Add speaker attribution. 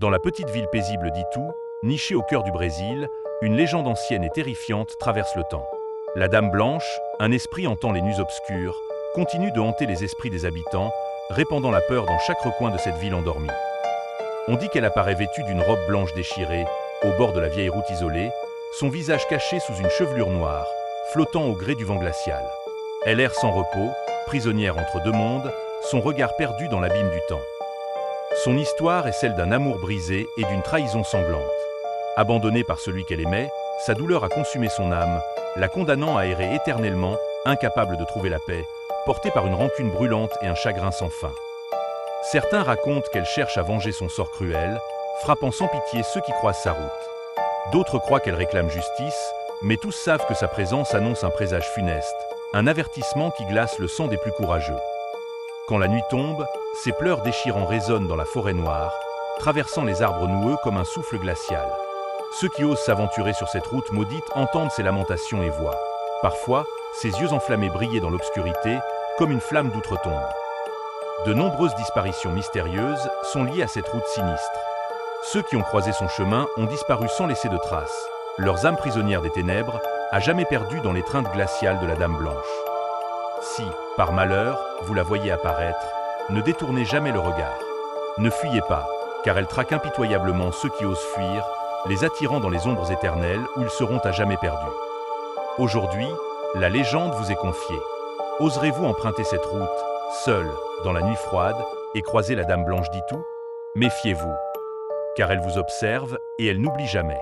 Speaker 1: Dans la petite ville paisible d'Itu, nichée au cœur du Brésil, une légende ancienne et terrifiante traverse le temps. La Dame Blanche, un esprit hantant les nuits obscures, continue de hanter les esprits des habitants, répandant la peur dans chaque recoin de cette ville endormie. On dit qu'elle apparaît vêtue d'une robe blanche déchirée, au bord de la vieille route isolée, son visage caché sous une chevelure noire, flottant au gré du vent glacial. Elle erre sans repos, prisonnière entre deux mondes, son regard perdu dans l'abîme du temps. Son histoire est celle d'un amour brisé et d'une trahison sanglante. Abandonnée par celui qu'elle aimait, sa douleur a consumé son âme, la condamnant à errer éternellement, incapable de trouver la paix, portée par une rancune brûlante et un chagrin sans fin. Certains racontent qu'elle cherche à venger son sort cruel, frappant sans pitié ceux qui croisent sa route. D'autres croient qu'elle réclame justice, mais tous savent que sa présence annonce un présage funeste, un avertissement qui glace le sang des plus courageux. Quand la nuit tombe, ses pleurs déchirants résonnent dans la forêt noire, traversant les arbres noueux comme un souffle glacial. Ceux qui osent s'aventurer sur cette route maudite entendent ses lamentations et voix. Parfois, ses yeux enflammés brillaient dans l'obscurité, comme une flamme d'outre-tombe. De nombreuses disparitions mystérieuses sont liées à cette route sinistre. Ceux qui ont croisé son chemin ont disparu sans laisser de traces, leurs âmes prisonnières des ténèbres, à jamais perdues dans l'étreinte glaciale de la Dame Blanche. Si, par malheur, vous la voyez apparaître, ne détournez jamais le regard. Ne fuyez pas, car elle traque impitoyablement ceux qui osent fuir, les attirant dans les ombres éternelles où ils seront à jamais perdus. Aujourd'hui, la légende vous est confiée. Oserez-vous emprunter cette route, seul, dans la nuit froide, et croiser la Dame Blanche d'Itu? Méfiez-vous, car elle vous observe et elle n'oublie jamais.